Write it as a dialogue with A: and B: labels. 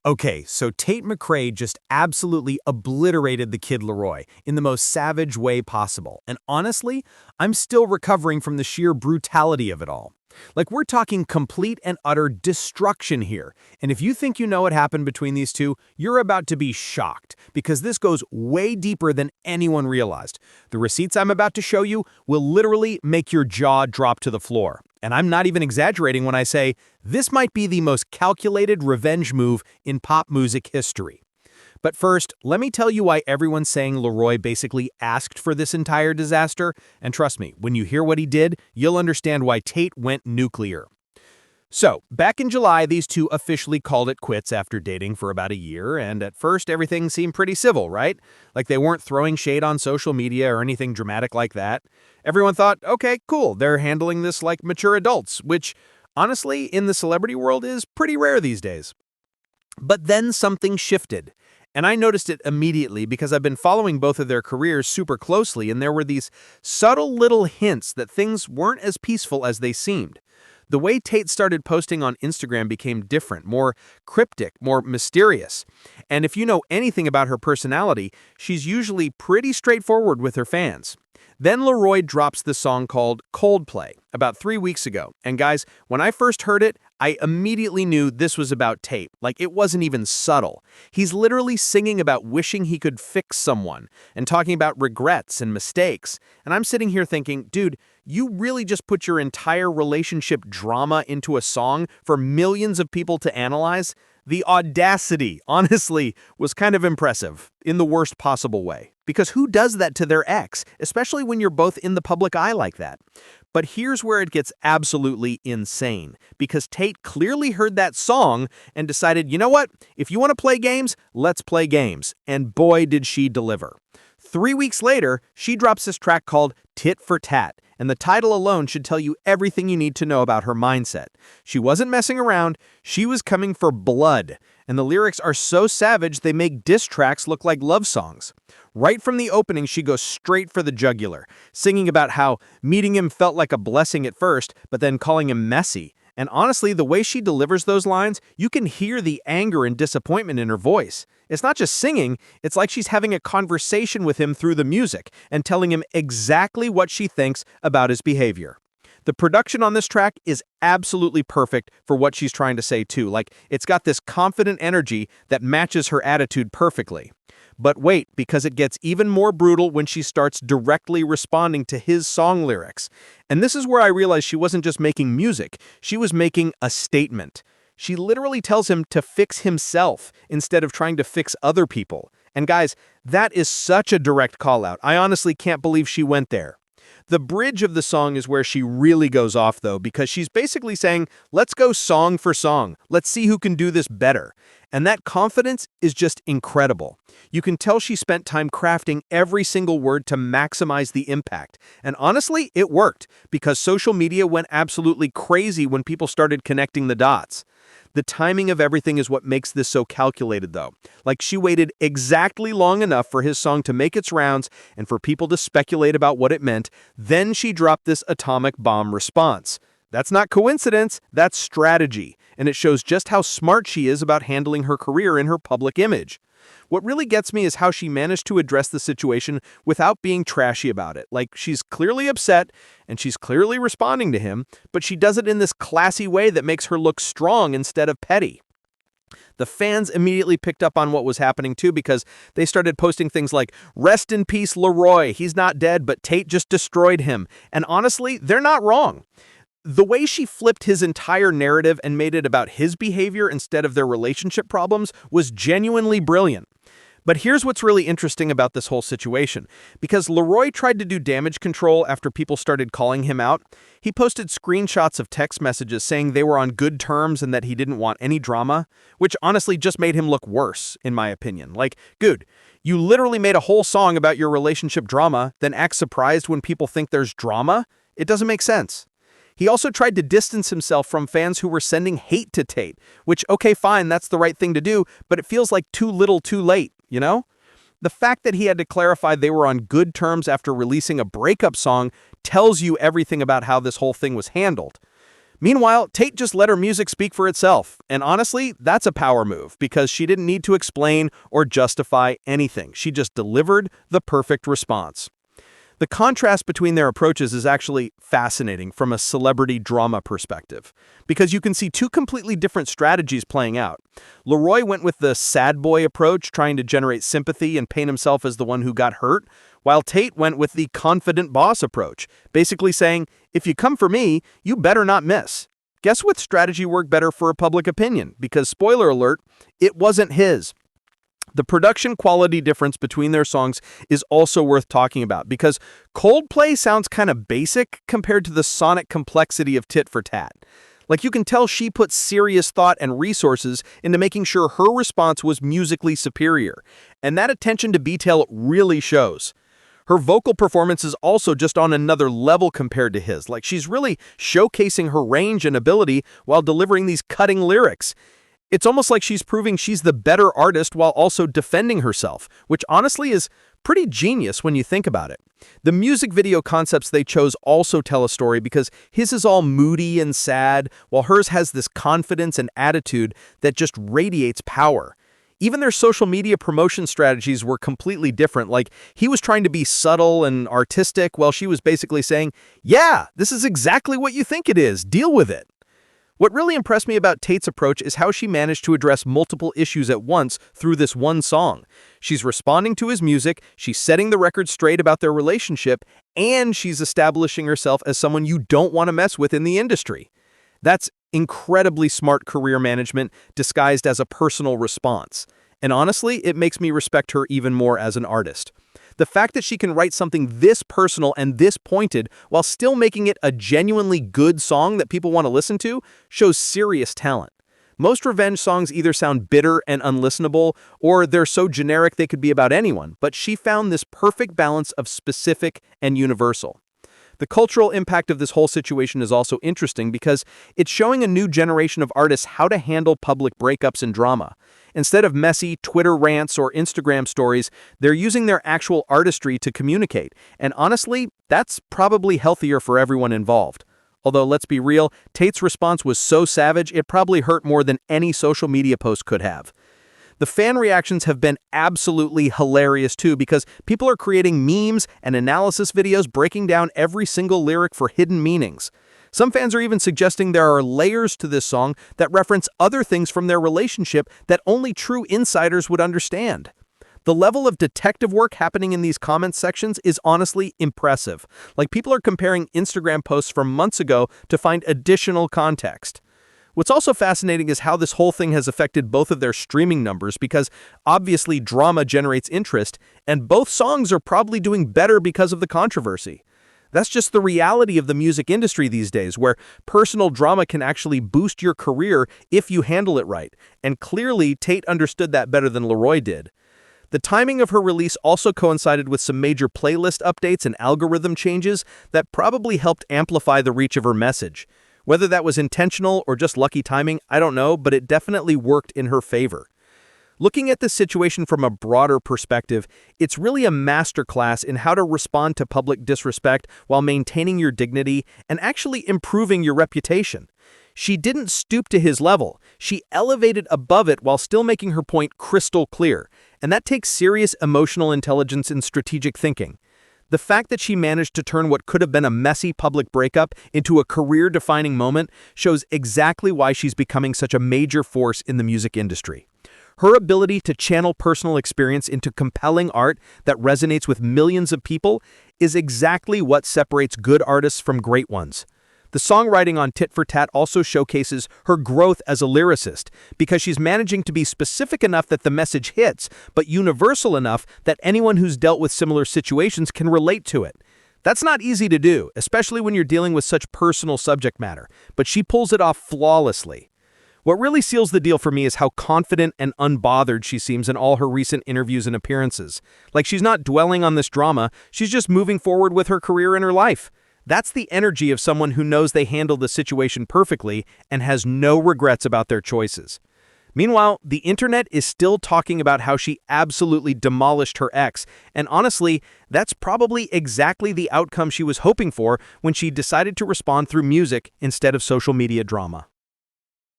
A: Okay, so Tate McRae just absolutely obliterated the Kid Laroi in the most savage way possible. And honestly, I'm still recovering from the sheer brutality of it all. Like, we're talking complete and utter destruction here. And if you think you know what happened between these two, you're about to be shocked, because this goes way deeper than anyone realized. The receipts I'm about to show you will literally make your jaw drop to the floor. And I'm not even exaggerating when I say this might be the most calculated revenge move in pop music history. But first, let me tell you why everyone's saying Laroi basically asked for this entire disaster, and trust me, when you hear what he did, you'll understand why Tate went nuclear. So, back in July, these two officially called it quits after dating for about a year, and at first everything seemed pretty civil, right? Like they weren't throwing shade on social media or anything dramatic like that. Everyone thought, okay, cool, they're handling this like mature adults, which, honestly, in the celebrity world is pretty rare these days. But then something shifted. And I noticed it immediately because I've been following both of their careers super closely, and there were these subtle little hints that things weren't as peaceful as they seemed. The way Tate started posting on Instagram became different, more cryptic, more mysterious. And if you know anything about her personality, she's usually pretty straightforward with her fans. Then Laroi drops the song called Coldplay about 3 weeks ago. And guys, when I first heard it, I immediately knew this was about Tate. Like, it wasn't even subtle. He's literally singing about wishing he could fix someone and talking about regrets and mistakes. And I'm sitting here thinking, dude, you really just put your entire relationship drama into a song for millions of people to analyze? The audacity, honestly, was kind of impressive in the worst possible way. Because who does that to their ex, especially when you're both in the public eye like that? But here's where it gets absolutely insane, because Tate clearly heard that song and decided, you know what? If you want to play games, let's play games. And boy, did she deliver. 3 weeks later, she drops this track called Tit for Tat, and the title alone should tell you everything you need to know about her mindset. She wasn't messing around, she was coming for blood, and the lyrics are so savage they make diss tracks look like love songs. Right from the opening, she goes straight for the jugular, singing about how meeting him felt like a blessing at first, but then calling him messy. And honestly, the way she delivers those lines, you can hear the anger and disappointment in her voice. It's not just singing, it's like she's having a conversation with him through the music and telling him exactly what she thinks about his behavior. The production on this track is absolutely perfect for what she's trying to say too. Like, it's got this confident energy that matches her attitude perfectly. But wait, because it gets even more brutal when she starts directly responding to his song lyrics. And this is where I realized she wasn't just making music, she was making a statement. She literally tells him to fix himself instead of trying to fix other people. And guys, that is such a direct call out. I honestly can't believe she went there. The bridge of the song is where she really goes off, though, because she's basically saying, let's go song for song. Let's see who can do this better. And that confidence is just incredible. You can tell she spent time crafting every single word to maximize the impact. And honestly, it worked, because social media went absolutely crazy when people started connecting the dots. The timing of everything is what makes this so calculated, though. Like, she waited exactly long enough for his song to make its rounds and for people to speculate about what it meant. Then she dropped this atomic bomb response. That's not coincidence, that's strategy. And it shows just how smart she is about handling her career and her public image. What really gets me is how she managed to address the situation without being trashy about it. Like, she's clearly upset, and she's clearly responding to him, but she does it in this classy way that makes her look strong instead of petty. The fans immediately picked up on what was happening too, because they started posting things like, "Rest in peace, Laroi. He's not dead, but Tate just destroyed him." And honestly, they're not wrong. The way she flipped his entire narrative and made it about his behavior instead of their relationship problems was genuinely brilliant. But here's what's really interesting about this whole situation. Because Laroi tried to do damage control after people started calling him out, he posted screenshots of text messages saying they were on good terms and that he didn't want any drama, which honestly just made him look worse, in my opinion. Like, dude, you literally made a whole song about your relationship drama, then act surprised when people think there's drama? It doesn't make sense. He also tried to distance himself from fans who were sending hate to Tate, which, okay, fine, that's the right thing to do, but it feels like too little too late, you know? The fact that he had to clarify they were on good terms after releasing a breakup song tells you everything about how this whole thing was handled. Meanwhile, Tate just let her music speak for itself, and honestly, that's a power move because she didn't need to explain or justify anything. She just delivered the perfect response. The contrast between their approaches is actually fascinating from a celebrity drama perspective, because you can see two completely different strategies playing out. Laroi went with the sad boy approach, trying to generate sympathy and paint himself as the one who got hurt, while Tate went with the confident boss approach, basically saying, if you come for me, you better not miss. Guess what strategy worked better for a public opinion? Because, spoiler alert, it wasn't his. The production quality difference between their songs is also worth talking about because Coldplay sounds kind of basic compared to the sonic complexity of Tit for Tat. Like you can tell she put serious thought and resources into making sure her response was musically superior, and that attention to detail really shows. Her vocal performance is also just on another level compared to his, like she's really showcasing her range and ability while delivering these cutting lyrics. It's almost like she's proving she's the better artist while also defending herself, which honestly is pretty genius when you think about it. The music video concepts they chose also tell a story because his is all moody and sad, while hers has this confidence and attitude that just radiates power. Even their social media promotion strategies were completely different, like he was trying to be subtle and artistic while she was basically saying, yeah, this is exactly what you think it is, deal with it. What really impressed me about Tate's approach is how she managed to address multiple issues at once through this one song. She's responding to his music, she's setting the record straight about their relationship, and she's establishing herself as someone you don't want to mess with in the industry. That's incredibly smart career management disguised as a personal response. And honestly, it makes me respect her even more as an artist. The fact that she can write something this personal and this pointed while still making it a genuinely good song that people want to listen to shows serious talent. Most revenge songs either sound bitter and unlistenable, or they're so generic they could be about anyone, but she found this perfect balance of specific and universal. The cultural impact of this whole situation is also interesting because it's showing a new generation of artists how to handle public breakups and drama. Instead of messy Twitter rants or Instagram stories, they're using their actual artistry to communicate. And honestly, that's probably healthier for everyone involved. Although, let's be real, Tate's response was so savage, it probably hurt more than any social media post could have. The fan reactions have been absolutely hilarious too because people are creating memes and analysis videos breaking down every single lyric for hidden meanings. Some fans are even suggesting there are layers to this song that reference other things from their relationship that only true insiders would understand. The level of detective work happening in these comment sections is honestly impressive. Like people are comparing Instagram posts from months ago to find additional context. What's also fascinating is how this whole thing has affected both of their streaming numbers because obviously drama generates interest, and both songs are probably doing better because of the controversy. That's just the reality of the music industry these days, where personal drama can actually boost your career if you handle it right, and clearly Tate understood that better than Laroi did. The timing of her release also coincided with some major playlist updates and algorithm changes that probably helped amplify the reach of her message. Whether that was intentional or just lucky timing, I don't know, but it definitely worked in her favor. Looking at this situation from a broader perspective, it's really a masterclass in how to respond to public disrespect while maintaining your dignity and actually improving your reputation. She didn't stoop to his level. She elevated above it while still making her point crystal clear, and that takes serious emotional intelligence and strategic thinking. The fact that she managed to turn what could have been a messy public breakup into a career-defining moment shows exactly why she's becoming such a major force in the music industry. Her ability to channel personal experience into compelling art that resonates with millions of people is exactly what separates good artists from great ones. The songwriting on Tit for Tat also showcases her growth as a lyricist because she's managing to be specific enough that the message hits, but universal enough that anyone who's dealt with similar situations can relate to it. That's not easy to do, especially when you're dealing with such personal subject matter, but she pulls it off flawlessly. What really seals the deal for me is how confident and unbothered she seems in all her recent interviews and appearances. Like she's not dwelling on this drama, she's just moving forward with her career and her life. That's the energy of someone who knows they handled the situation perfectly and has no regrets about their choices. Meanwhile, the internet is still talking about how she absolutely demolished her ex, and honestly, that's probably exactly the outcome she was hoping for when she decided to respond through music instead of social media drama.